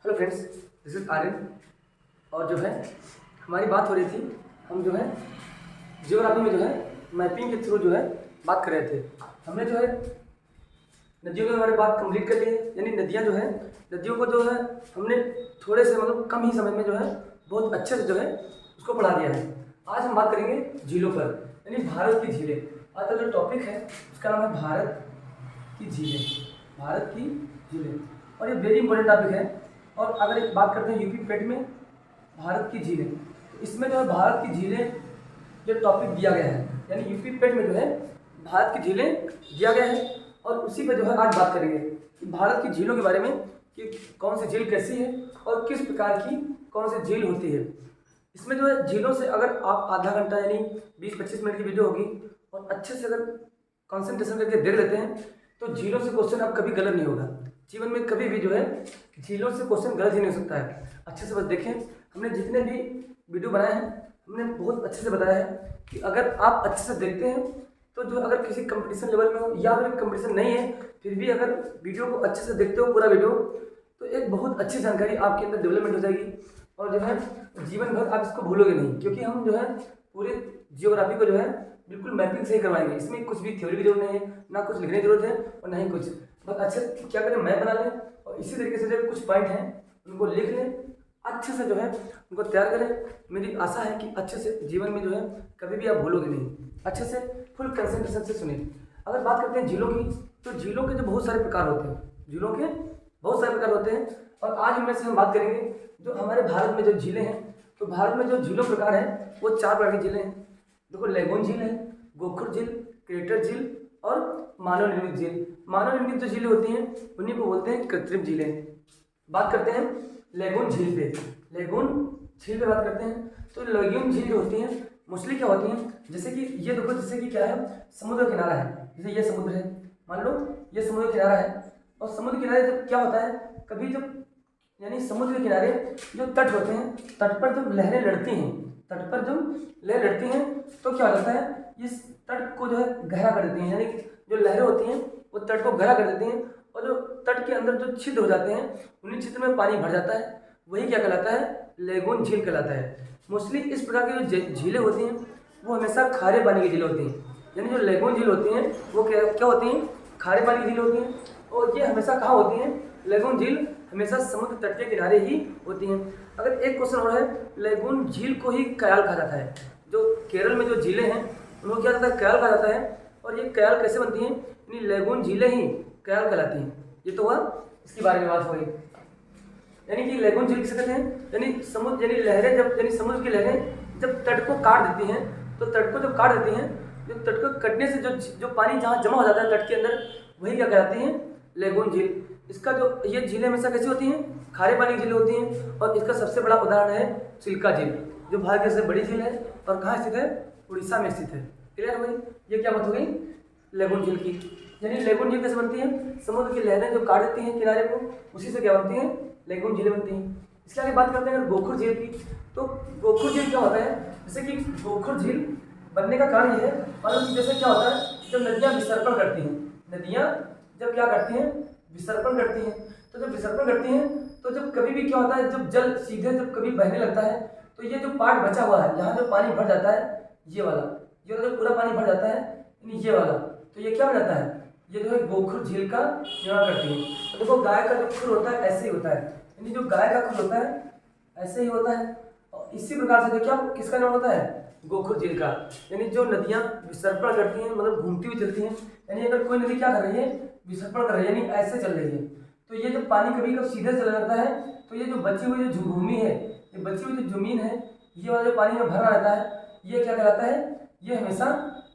Hello friends, this is Aryan. और जो है हमारी बात हो रही थी, हम जो है जियोग्राफी में जो है मैपिंग के थ्रू जो है बात कर रहे थे। हमने जो है नदियों के बारे में बात कंप्लीट कर ली है। यानी नदियाँ जो है, नदियों को जो है हमने थोड़े से मतलब कम ही समय में जो है बहुत अच्छे से जो है उसको पढ़ा दिया है। आज हम बात करेंगे झीलों पर, यानी भारत की झीलें। आज का जो टॉपिक है उसका नाम है भारत की झीलें। भारत की झीलें, और ये वेरी इंपॉर्टेंट टॉपिक है। और अगर एक बात करते हैं यूपी पेट में भारत की झीलें, तो इसमें जो है भारत की झीलें जो टॉपिक दिया गया है, यानी यूपी पेट में जो है भारत की झीलें दिया गया है। और उसी पे जो है आज बात करेंगे कि भारत की झीलों के बारे में, कि कौन सी झील कैसी है और किस प्रकार की कौन सी झील होती है। इसमें जो है झीलों से अगर आप आधा घंटा यानी 20-25 मिनट की वीडियो होगी और अच्छे से अगर कंसंट्रेशन करके देख लेते हैं तो झीलों से क्वेश्चन आप कभी गलत नहीं होगा। जीवन में कभी भी जो है झीलों से क्वेश्चन गलत ही नहीं हो सकता है। अच्छे से बस देखें, हमने जितने भी वीडियो बनाए हैं हमने बहुत अच्छे से बताया है कि अगर आप अच्छे से देखते हैं तो जो अगर किसी कंपटीशन लेवल में हो या फिर कंपटीशन नहीं है फिर भी अगर वीडियो को अच्छे से देखते हो पूरा वीडियो, तो एक बहुत अच्छी जानकारी आपके अंदर डेवलपमेंट हो जाएगी। और जो है जीवन भर आप इसको भूलोगे नहीं, क्योंकि हम जो है पूरे जियोग्राफी को जो है बिल्कुल मैपिंग से ही करवाएंगे। इसमें कुछ भी थ्योरी की जरूरत नहीं है, ना कुछ लिखने की जरूरत है और ना ही कुछ। बस अच्छे क्या करें, मैप बना लें और इसी तरीके से जो कुछ पॉइंट हैं उनको लिख लें, अच्छे से जो है उनको तैयार करें। मेरी आशा है कि अच्छे से जीवन में जो है कभी भी आप भूलोगे नहीं। अच्छे से फुल कंसंट्रेशन से सुनिए। अगर बात करते हैं झीलों की, तो झीलों के जो बहुत सारे प्रकार होते हैं, झीलों के बहुत सारे प्रकार होते हैं। और आज इनमें से हम बात करेंगे जो हमारे भारत में जो झीलें हैं। तो भारत में जो झीलों प्रकार हैं वो 4 प्रकार की झीलें हैं। देखो, लेगून झील है, गोखुर झील, क्रेटर झील और मानव निर्मित झील। मानव निर्मित जो झीलें होती हैं उन्हीं को बोलते हैं कृत्रिम झीलें। बात करते हैं लेगून झील पे। लेगून झील पे बात करते हैं तो लेगून झील जो होती हैं मोस्टली क्या होती हैं, जैसे कि ये देखो, जैसे कि क्या है, समुद्र किनारा है। जैसे ये समुद्र है, मान लो ये समुद्र किनारा है। और समुद्र किनारे जब क्या होता है, कभी जब यानी समुद्र के किनारे जो तट होते हैं, तट पर जब लहरें लड़ती हैं, तट पर जब लहरें लड़ती हैं तो क्या होता है, इस तट को जो है गहरा कर देती हैं। यानी जो लहरें होती हैं वो तट को गहरा कर देती हैं और जो तट के अंदर जो छिद्र हो जाते हैं उन्हीं छिद्र में पानी भर जाता है। वही क्या कहलाता है, लेगून झील कहलाता है। मोस्टली इस प्रकार की जो झीलें होती हैं वो हमेशा खारे पानी की झीलें होती हैं। यानी जो लेगून झील होती हैं वो क्या होती हैं, खारे पानी की झील होती हैं। और ये हमेशा कहाँ होती हैं, लेगून झील हमेशा समुद्र तट के किनारे ही होती हैं। अगर एक क्वेश्चन और है, लेगून झील को ही कयाल कहा जाता है। जो केरल में जो झीलें हैं उनको क्या जाता है, कयाल कहा जाता है। और ये कयाल कैसे बनती हैं, यानी लेगून झीलें ही कयाल कहलाती हैं। ये तो हुआ इसके बारे में बात हो गई। यानी कि लेगून झील किसे कहते हैं, यानी समुद्र, यानी लहरें जब, यानी समुद्र की लहरें जब तट को काट देती हैं, तो तट को जब काट देती हैं, जो तट को कटने से जो पानी जहाँ जमा हो जाता है तट के अंदर, वही क्या कहलाती हैं, लेगून झील। इसका जो ये झीलें हमेशा कैसी होती हैं, खारे पानी की झीलें होती हैं। और इसका सबसे बड़ा उदाहरण है चिल्का झील, जो भारत की सबसे बड़ी झील है और कहाँ स्थित है, उड़ीसा में स्थित है। क्लियर है भाई, ये क्या बात हो गई लेगून झील की। यानी लेगून झील कैसे बनती है, समुद्र की लहरें जो काट देती हैं किनारे को, उसी से क्या बनती हैं, लेगून झीलें बनती हैं। इसके आगे बात करते हैं अगर गोखुर झील की, तो गोखुर झील क्या होता है, जैसे कि गोखुर झील बनने का कारण ये है, मतलब जैसे क्या होता है, जब नदियाँ विसर्पण करती हैं, नदियाँ जब क्या करती हैं, विसर्पण करती हैं, तो जब विसर्पण करती हैं तो जब कभी भी क्या होता है, जब जल सीधे जब कभी बहने लगता है तो ये जो पार्ट बचा हुआ है, यहाँ जो पानी भर जाता है, ये वाला, ये जो पूरा पानी भर जाता है, यानी ये वाला, तो ये क्या हो जाता है, ये जो है गोखुर झील का निर्माण करती है। तो देखो, गाय का जो खुर होता है ऐसे ही होता है, यानी जो गाय का खुर होता है ऐसे ही होता है। और इसी प्रकार से देखिए आप किसका निर्माण होता है, गोखुर झील का। यानी जो नदियाँ विसर्पण करती हैं, मतलब घूमती हुई चलती हैं, यानी अगर कोई नदी क्या कर रही है, विसर्पण कर रही है, यानी ऐसे चल रही है, तो ये जो पानी कभी कभी सीधे चला जाता है, तो ये जो बची हुई जो भूमि है, ये बची हुई जो जमीन है, ये वाला जो पानी में भरा रहता है, ये क्या कहलाता है, ये हमेशा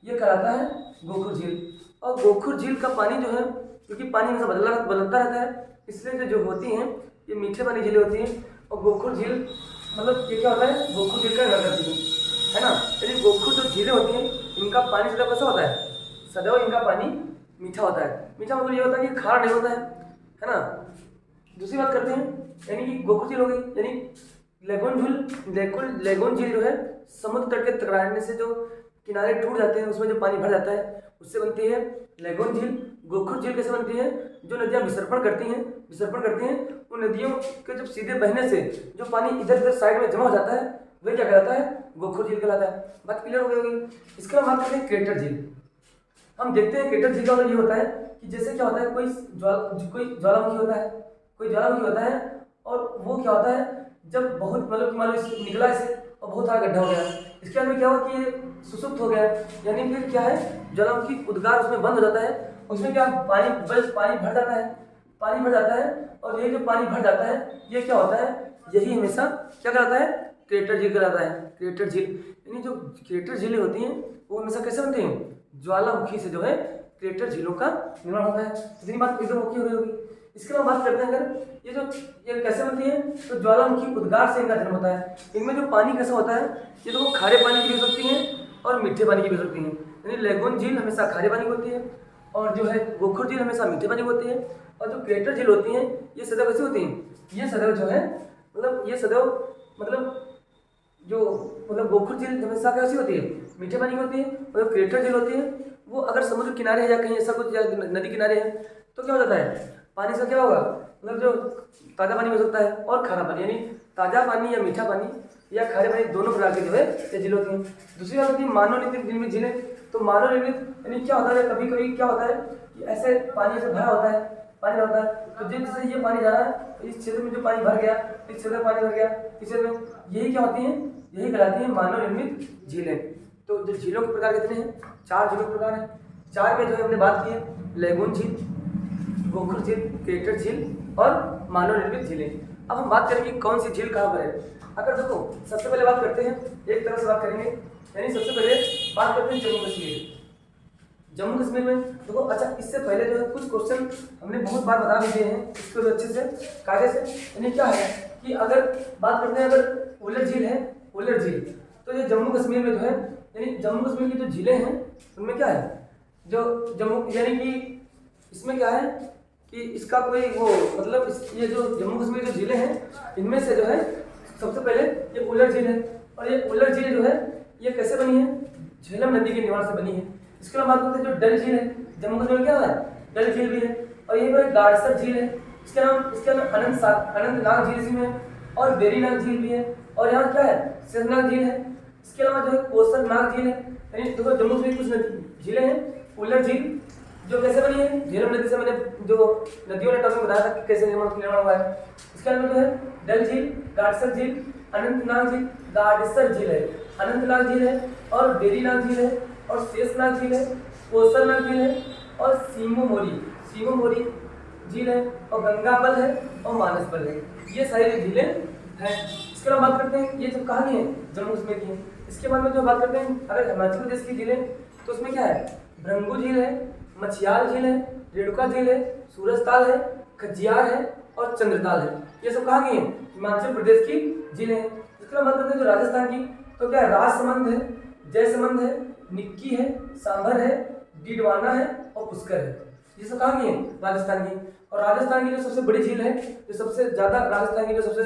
ये कहलाता है गोखुर झील। और गोखुर झील का पानी जो है, क्योंकि पानी हमेशा बदलता रहता है, इसलिए जो होती हैं ये मीठे पानी झीलें होती हैं। और गोखुर झील मतलब ये क्या होता है, गोखुर झील का निर्माण करती है ना। यानी गोखुर जो झीलें होती हैं इनका पानी सदैव कैसा होता है, सदैव इनका पानी मीठा होता है। मीठा मतलब ये होता है कि खारा नहीं होता है ना। दूसरी बात करते हैं, यानी कि गोखुर झील हो गई, यानी लेगून झील जो है समुद्र तट के टकराने से जो किनारे टूट जाते हैं, उसमें जो पानी भर जाता है उससे बनती है लेगून झील, गोखुर झील कैसे बनती है? जो नदियाँ विसर्पण करती हैं उन नदियों के जब सीधे बहने से जो पानी इधर उधर साइड में जमा हो जाता है वही क्या कहलाता है? गोखुर झील कहलाता है। बात क्लियर हो गई होगी। इसके बाद बात करते हैं क्रेटर झील। हम देखते हैं क्रेटर झील का मतलब ये होता है कि जैसे क्या होता है, कोई ज्वालामुखी होता है और वो क्या होता है, जब बहुत मतलब मान लो निकला इसे और बहुत सारा गड्ढा हो गया, इसके बाद में क्या हुआ कि ये सुसुप्त हो गया, यानी फिर क्या है, ज्वालामुखी उद्गार उसमें बंद हो जाता है, उसमें क्या पानी भर जाता है और ये जो पानी भर जाता है ये क्या होता है, यही हमेशा क्या कहलाता है? क्रेटर झील कहलाता है। क्रेटर झील यानी जो क्रेटर झीलें होती हैं वो हमेशा कैसे बनती हैं? ज्वालामुखी से जो है क्रेटर झीलों का निर्माण होता है। इतनी बात एकदम ओके हो गई होगी। इसके बाद बात करते हैं अगर ये कैसे बनती है, तो ज्वालामुखी उद्गार से इनका जन्म होता है। इनमें जो पानी कैसा होता है, ये तो खारे पानी की भी हो सकती हैं और मीठे पानी की भी हो सकती हैं। यानी लेगून झील हमेशा खारे पानी की होती है और जो है गोखुर झील हमेशा मीठे पानी की होती है। और जो क्रेटर झील होती हैं ये सदैव कैसी होती हैं? ये सदैव जो है मतलब गोखुर झील हमेशा कैसी होती है? मीठे पानी की होती है। और क्रेटर झील होती है वो अगर समुद्र किनारे है या कहीं ऐसा कुछ या नदी किनारे है तो क्या हो जाता है, पानी से क्या होगा, मतलब जो ताज़ा पानी हो सकता है और खारा पानी, यानी ताज़ा पानी या मीठा पानी या खारे पानी दोनों प्रकार के जो है ये झील होती हैं। दूसरी बात होती है मानव निर्मित झीलें। तो मानव निर्मित यानी क्या होता है, कभी कभी क्या होता है कि ऐसे पानी से भरा होता है, तो जैसे ये पानी जा रहा है, इस क्षेत्र में जो पानी भर गया, इस क्षेत्र में पानी भर गया, इस क्षेत्र में, यही क्या होती हैं, यही कहलाती हैं मानव निर्मित झीलें। तो जो झीलों के प्रकार कितने हैं? 4 झीलों के प्रकार हैं। 4 के जो है हमने बात की है, लेगून झील, गोखुर झील, क्रेटर झील और मानव निर्मित झीलें। अब हम बात करेंगे कौन सी झील कहाँ पर है। अगर देखो सबसे पहले बात करते हैं, एक तरह से बात करेंगे, यानी सबसे पहले बात करते हैं जम्मू कश्मीर। जम्मू कश्मीर में देखो, अच्छा इससे पहले जो है कुछ क्वेश्चन हमने बहुत बार बता भी दिए हैं इसको भी अच्छे से कायदे से। यानी क्या है कि अगर बात करते हैं, अगर वुलर झील है, वुलर झील, तो ये जम्मू कश्मीर में जो है, यानी जम्मू कश्मीर की जो झीलें हैं उनमें क्या है, जो जम्मू यानी कि इसमें क्या है कि इसका कोई वो मतलब ये जो जम्मू कश्मीर जो झीलें हैं इनमें से जो है सबसे पहले ये वुलर झील है। और ये वुलर झील जो है ये कैसे बनी है? झेलम नदी के निर्माण से बनी है। इसके अलावा बात करते हैं जो डल झील है, जम्मू कश्मीर में क्या है, डल झील भी है। और यहीं पर गाड़सर झील है, इसके अलावा अनंतनाग झील इसमें है और बेरीनाग झील भी है। और यहाँ क्या है, शेषनाग झील है। इसके अलावा जो है कोसरनाग झील है। यानी देखो जम्मू कश्मीर कुछ झीलें हैं। वुलर झील जो कैसे बनी है, झेलम नदी से, मैंने जो नदियों ने टॉपिक बताया था कि कैसे निर्माण हुआ है। इसके अलावा जो है डल झील, गाड़सर झील, अनंतनाग झील, गाड़सर झील है, अनंतनाग झील है और बेरीनाग झील है और शेषनाग झील है, कोसरनाग झील है और सीमो मोरी झील है और गंगाबल है और मानसबल है। ये सारी झीलें हैं। इसके अलावा बात करते हैं, ये सब कहाँ की हैं, जम्मू कश्मीर की हैं। इसके बाद में जो बात करते हैं अगर हिमाचल प्रदेश की झीलें, तो उसमें क्या है, भृंगू झील है, मछियाल झील है, रेणुका झील है, सूरजताल है, खजियार है और चंद्रताल है। ये सब कहाँ की हैं, हिमाचल प्रदेश की झीलें हैं। इसके बाद बात करते हैं जो राजस्थान की, तो क्या राजसमंद है, जयसमंद है, निक्की है, सांभर है, डीडवाना है और पुष्कर है। ये सब कहाँ की हैं, राजस्थान की। और राजस्थान की जो सबसे बड़ी झील है, जो सबसे ज़्यादा राजस्थान की जो सबसे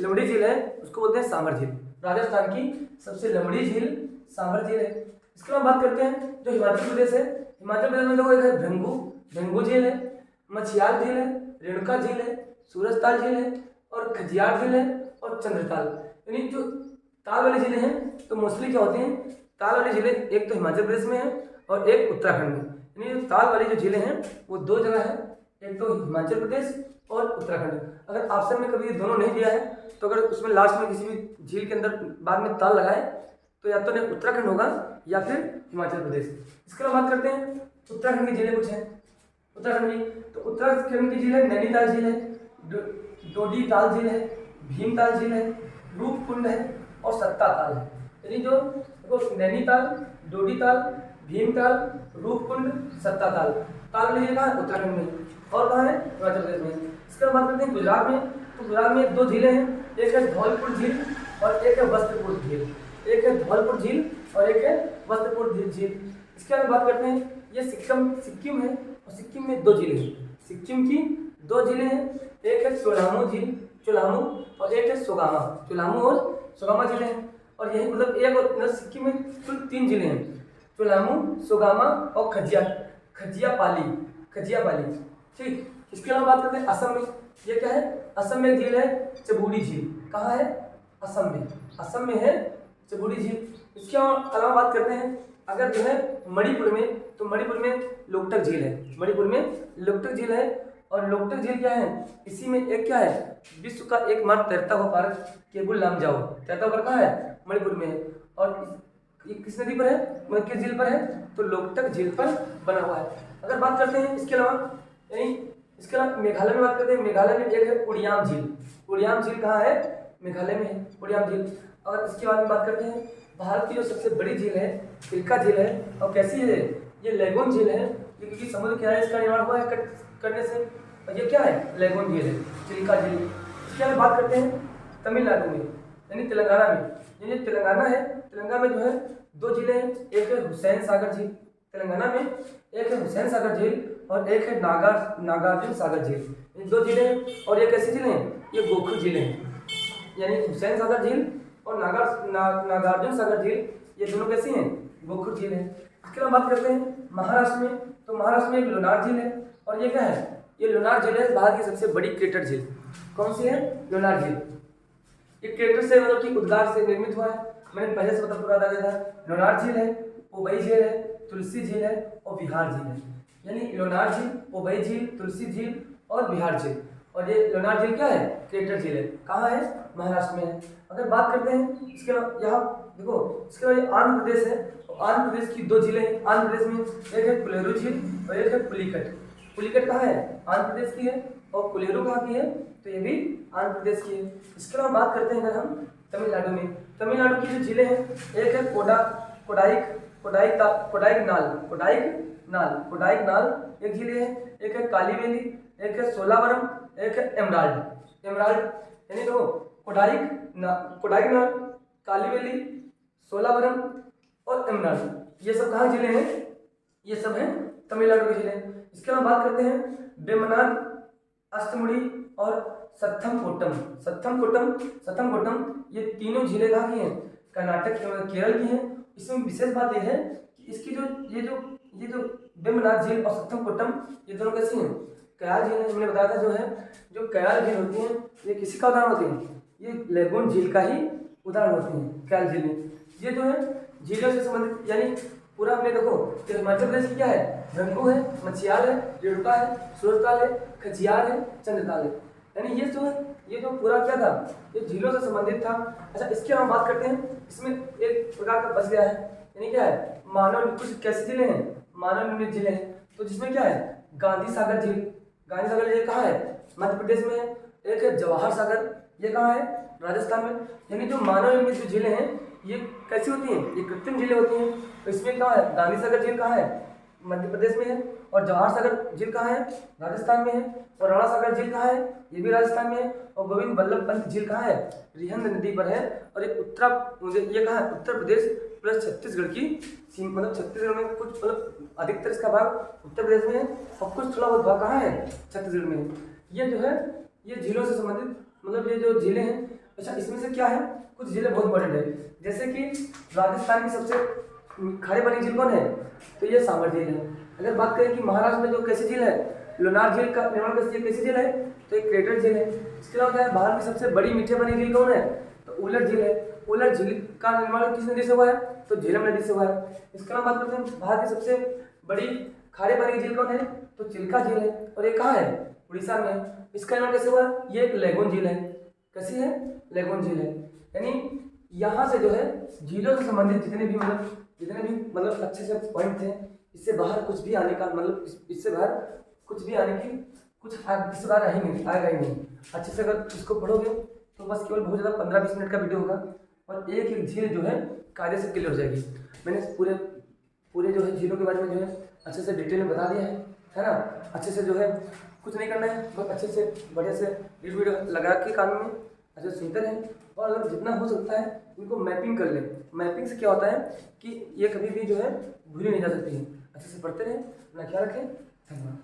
लंबी झील है उसको बोलते हैं सांभर झील। राजस्थान की सबसे लंबी झील सांभर झील है। इसके बाद बात करते हैं जो हिमाचल प्रदेश है, हिमाचल प्रदेश में देखो एक है भृंगू झील है, मछियाल झील है, रेणुका झील है, सूरजताल झील है और खजियार झील है और चंद्रताल। यानी जो ताल वाली झीलें हैं तो मोस्टली क्या होती हैं, ताल वाली झीलें एक तो हिमाचल प्रदेश में है और एक उत्तराखंड में। यानी ताल वाली जो झीलें हैं वो 2 जगह है, एक तो हिमाचल प्रदेश और उत्तराखंड। अगर ऑप्शन में कभी दोनों नहीं दिया है तो अगर उसमें लास्ट में किसी भी झील के अंदर बाद में ताल लगाए तो या तो नहीं उत्तराखंड होगा या फिर हिमाचल प्रदेश। इसके बाद बात करते हैं उत्तराखंड की झीलें कुछ हैं। उत्तराखंड की, तो उत्तराखंड की झील है नैनीताल झील है, डोडी ताल झील है, भीमताल झील है, रूपकुंड है और सत्ता ताल है। यानी जो नैनीताल, डोडी ताल, भीमताल, रूपकुंड, सत्ता ताल, ताल में कहाँ है, उत्तराखंड में। और कहाँ है, हिमाचल प्रदेश में। इसके बाद बात करते हैं गुजरात में, तो गुजरात में 2 झीलें हैं, एक है धौलपुर झील और एक है वस्त्रपुर झील। एक है धौलपुर झील और एक है वस्त्रपुर झील। इसके बाद बात करते हैं ये सिक्किम है और सिक्किम में 2 झीलें हैं। सिक्किम की 2 झीलें हैं, एक है चोलामू झील, चोलामू, और एक है सोगामा, चोलामू और सोगामा झीलें हैं। और यही मतलब एक और सिक्किम में कुल 3 झीलें हैं, चोलामू, सोगामा और खजियापाली, खजियापाली। ठीक, इसके अलावा बात करते हैं असम में। ये क्या है? असम में एक झील है चबूरी झील। कहाँ है? असम में। असम में है चबूरी झील। इसके अलावा बात करते हैं अगर जो है मणिपुर में, तो मणिपुर में लोकटक झील है। मणिपुर में लोकटक झील है। और लोकटक झील क्या है? इसी में एक क्या है? विश्व का एकमात्र तैरता हुआ पार्क केबुल लामजाओ। तैरता हुआ कहाँ है? मणिपुर में है। और ये किस नदी पर है? किस झील पर है? तो लोकटक झील पर बना हुआ है। अगर बात करते हैं इसके अलावा, यानी इसके अलावा मेघालय में बात करते हैं। मेघालय में एक है उड़ियाम झील। उड़ियाम झील कहाँ है? मेघालय में है उड़ियाम झील। अगर इसके बारे में बात करते हैं, भारत की जो सबसे बड़ी झील है चिल्का झील है। और कैसी है? ये लेगून झील है। ये क्योंकि समुद्र किनारे इसका निर्माण हुआ है करने से। और ये क्या है? लेगून झील है, चिल्का झील। इसके बारे में बात करते हैं तमिलनाडु में, यानी तेलंगाना में। ये जो तेलंगाना है, तेलंगाना में जो है दो झीलें हैं। एक है हुसैन सागर झील तेलंगाना में, एक है हुसैन सागर झील और एक है नागार्जुन सागर झील। ये दो झीलें हैं। और ये कैसी झीलें हैं? ये गोखु झीलें हैं। यानी हुसैन सागर झील और नागार्जुन सागर झील, ये दोनों कैसी हैं? गोखु झील है। इसके अलावा बात करते हैं महाराष्ट्र में, तो महाराष्ट्र में एक लोनार झील है। और ये क्या है? ये लोनार झील है भारत की सबसे बड़ी क्रेटर झील। कौन सी है? लोनार झील। ये क्रेटर से मतलब कि उद्गार से निर्मित हुआ है। मैंने पहले से बता दिया था। लोनार झील है, पोबई झील है, तुलसी झील है और बिहार झील है। यानी लोनार झील, पोबई झील, तुलसी झील और बिहार झील। और ये लोनार झील क्या है? क्रेटर झील है। कहाँ है? महाराष्ट्र में है। अगर बात करते हैं इसके अलावा, यहाँ देखो इसके अलावा ये आंध्र प्रदेश है। और आंध्र प्रदेश की दो झीलें हैं आंध्र प्रदेश में। एक है कुलेरू झील और एक है पुलिकट। पुलिकट कहाँ है? आंध्र प्रदेश की है। और कुलेरू कहाँ की है? तो ये भी आंध्र प्रदेश की है। इसके अलावा बात करते हैं अगर हम तमिलनाडु में, तमिलनाडु की जो झीलें हैं, एक है कोडाइक नाल एक झील है। एक है कालीवेली, एक है सोलावरम, एक है एमराल्ड। यानी देखो कोडाइक नाल, कालीवेली, सोलावरम और एमराल्ड, ये सब कहाँ जिले हैं? ये सब हैं तमिलनाडु के जिले। इसके अलावा बात करते हैं वेम्बनाड, अष्टमुडी और सत्थमकोटम, ये तीनों झीलें कहाँ की हैं? कर्नाटक एवं केरल की हैं। इसमें विशेष बात यह है कि इसकी ये जो वेम्बनाड झील और सत्थमकोटम, ये दोनों कैसी हैं? कयाल झील है। हमने बताया था जो कयाल झील होती हैं, ये किसी का उदाहरण होती हैं? ये लेगून झील का ही उदाहरण होती हैं कयाल झीलें। ये जो है झीलों से संबंधित, यानी पूरा हमने देखो कि हिमाचल प्रदेश की क्या है? गंगू है, मछियाल है, रेणुका है, सूरजताल है, खजियार है, चंद्रताल है। यानी ये जो पूरा क्या था? ये झीलों से संबंधित था। अच्छा, इसके हम बात करते हैं। इसमें एक प्रकार का बच गया है, यानी क्या है? मानव, कुछ कैसी झीलें हैं? मानव निर्मित झीलें हैं। तो जिसमें क्या है? गांधी सागर झील कहाँ है? मध्य प्रदेश में है। एक है जवाहर सागर, ये कहाँ है? राजस्थान में। यानी जो मानव निर्मित जो झीलें हैं, ये कैसी होती हैं? ये कृत्रिम झीलें होती हैं। तो इसमें कहाँ है? गांधी सागर झील कहाँ है? मध्य प्रदेश में है। और जवाहर सागर झील कहाँ है? राजस्थान में है। और राणा सागर झील कहाँ है? ये भी राजस्थान में है। और गोविंद बल्लभ पंत झील कहाँ है? रिहंद नदी पर है। और ये कहाँ है? उत्तर प्रदेश प्लस छत्तीसगढ़ की सीमा, मतलब छत्तीसगढ़ में कुछ, मतलब अधिकतर इसका भाग उत्तर प्रदेश में है और कुछ थोड़ा बहुत भाग कहाँ है? छत्तीसगढ़ में है। ये जो है ये झीलों से संबंधित, मतलब ये जो झीलें हैं। अच्छा, इसमें से क्या है? कुछ झीलें बहुत इंपॉर्टेंट है, जैसे कि राजस्थान की सबसे खारे पानी झील कौन है? तो ये सांभर झील है। अगर बात करें कि महाराष्ट्र में जो कैसी झील है? लोनार झील का निर्माण कैसी झील है? तो एक क्रेटर झील है। इसके अलावा क्या है? भारत की सबसे बड़ी मीठे पानी झील कौन है? तो उलट झील है। उलट झील का निर्माण किस नदी से हुआ है? तो झेलम नदी से हुआ है। इसके अलावा बात करते हैं भारत की सबसे बड़ी खारे पानी की झील कौन है? तो चिल्का झील है। और ये कहाँ है? उड़ीसा में है। इसका निर्माण कैसे हुआ? ये एक लेगून झील है। कैसी है? लेगून झील है। यानी यहाँ से जो है झीलों से संबंधित जितने भी मतलब अच्छे से पॉइंट थे, इससे बाहर कुछ भी आने का, मतलब इससे बाहर कुछ भी आने की इस बार आएगा ही नहीं। अच्छे से अगर इसको पढ़ोगे तो बस केवल बहुत ज़्यादा 15-20 मिनट का वीडियो होगा और एक एक झील जो है कायदे से क्लियर हो जाएगी। मैंने पूरे जो है झीलों के बारे में जो है अच्छे से डिटेल में बता दिया है ना। अच्छे से जो है कुछ नहीं करना है, बस अच्छे से बढ़िया से वीडियो लगा के कान में अच्छे से सुनते रहें। और अगर जितना हो सकता है इनको मैपिंग कर लें। मैपिंग से क्या होता है कि ये कभी भी जो है भूली नहीं जा सकती है। अच्छे से पढ़ते रहें, अपना ख्याल रखें। धन्यवाद।